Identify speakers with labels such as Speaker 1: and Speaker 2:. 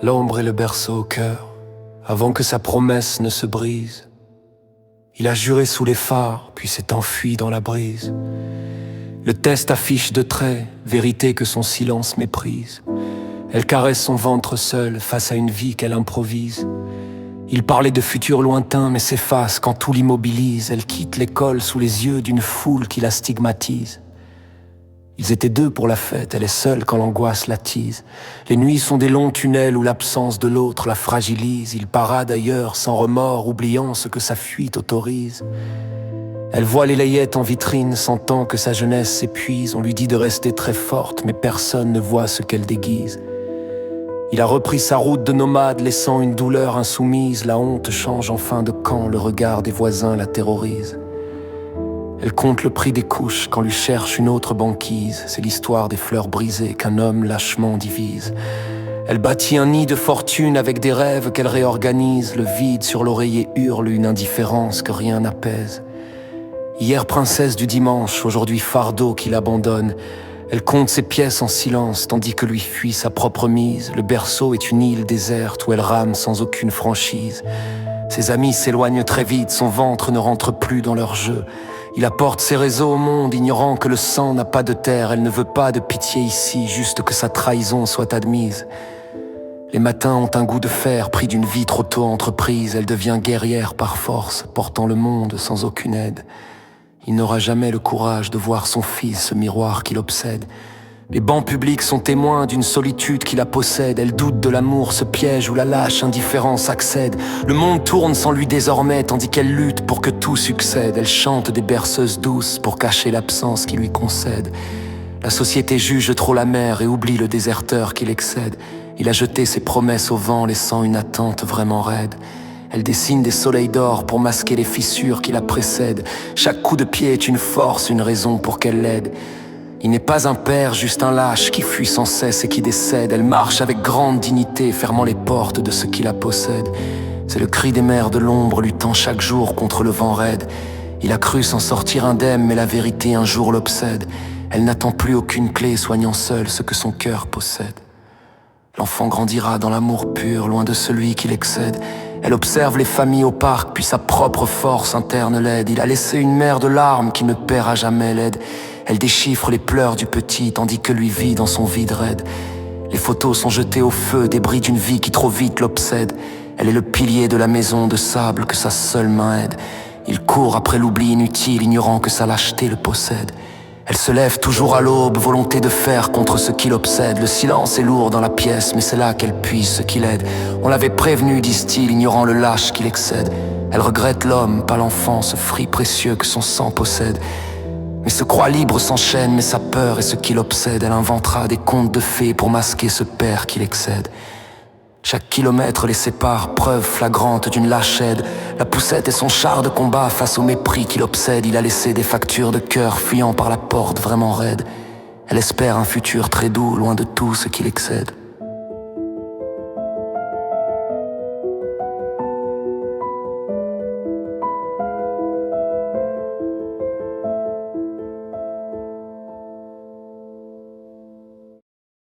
Speaker 1: l'ombre et le berceau au cœur, avant que sa promesse ne se brise. Il a juré sous les phares, puis s'est enfui dans la brise. Le test affiche de traits, vérité que son silence méprise. Elle caresse son ventre seule face à une vie qu'elle improvise. Il parlait de futurs lointains mais s'efface quand tout l'immobilise. Elle quitte l'école sous les yeux d'une foule qui la stigmatise. Ils étaient deux pour la fête, elle est seule quand l'angoisse l'attise. Les nuits sont des longs tunnels où l'absence de l'autre la fragilise. Il parade ailleurs sans remords, oubliant ce que sa fuite autorise. Elle voit les layettes en vitrine, sentant que sa jeunesse s'épuise. On lui dit de rester très forte, mais personne ne voit ce qu'elle déguise. Il a repris sa route de nomade, laissant une douleur insoumise. La honte change enfin de camp, le regard des voisins la terrorise. Elle compte le prix des couches quand lui cherche une autre banquise. C'est l'histoire des fleurs brisées qu'un homme lâchement divise. Elle bâtit un nid de fortune avec des rêves qu'elle réorganise. Le vide sur l'oreiller hurle une indifférence que rien n'apaise. Hier princesse du dimanche, aujourd'hui fardeau qui l'abandonne. Elle compte ses pièces en silence tandis que lui fuit sa propre mise. Le berceau est une île déserte où elle rame sans aucune franchise. Ses amis s'éloignent très vite, son ventre ne rentre plus dans leur jeu. Il apporte ses réseaux au monde, ignorant que le sang n'a pas de terre. Elle ne veut pas de pitié ici, juste que sa trahison soit admise. Les matins ont un goût de fer, pris d'une vie trop tôt entreprise. Elle devient guerrière par force, portant le monde sans aucune aide. Il n'aura jamais le courage de voir son fils, ce miroir qui l'obsède. Les bancs publics sont témoins d'une solitude qui la possède. Elle doute de l'amour, ce piège où la lâche indifférence accède. Le monde tourne sans lui désormais, tandis qu'elle lutte pour que tout succède. Elle chante des berceuses douces pour cacher l'absence qui lui concède. La société juge trop la mer et oublie le déserteur qui l'excède. Il a jeté ses promesses au vent, laissant une attente vraiment raide. Elle dessine des soleils d'or pour masquer les fissures qui la précèdent. Chaque coup de pied est une force, une raison pour qu'elle l'aide. Il n'est pas un père, juste un lâche qui fuit sans cesse et qui décède. Elle marche avec grande dignité, fermant les portes de ce qui la possède. C'est le cri des mers de l'ombre, luttant chaque jour contre le vent raide. Il a cru s'en sortir indemne, mais la vérité un jour l'obsède. Elle n'attend plus aucune clé, soignant seule ce que son cœur possède. L'enfant grandira dans l'amour pur, loin de celui qui l'excède. Elle observe les familles au parc, puis sa propre force interne l'aide. Il a laissé une mer de larmes qui ne paiera jamais l'aide. Elle déchiffre les pleurs du petit, tandis que lui vit dans son vide raide. Les photos sont jetées au feu, débris d'une vie qui trop vite l'obsède. Elle est le pilier de la maison de sable que sa seule main aide. Il court après l'oubli inutile, ignorant que sa lâcheté le possède. Elle se lève toujours à l'aube, volonté de faire contre ce qui l'obsède. Le silence est lourd dans la pièce, mais c'est là qu'elle puise ce qui l'aide. On l'avait prévenu, disent-ils, ignorant le lâche qui l'excède. Elle regrette l'homme, pas l'enfant, ce fruit précieux que son sang possède. Mais se croit libre s'enchaîne, mais sa peur est ce qui l'obsède. Elle inventera des contes de fées pour masquer ce père qui l'excède. Chaque kilomètre les sépare, preuve flagrante d'une lâche aide. La poussette est son char de combat face au mépris qui l'obsède. Il a laissé des factures de cœur fuyant par la porte vraiment raide. Elle espère un futur très doux, loin de tout ce qui l'excède.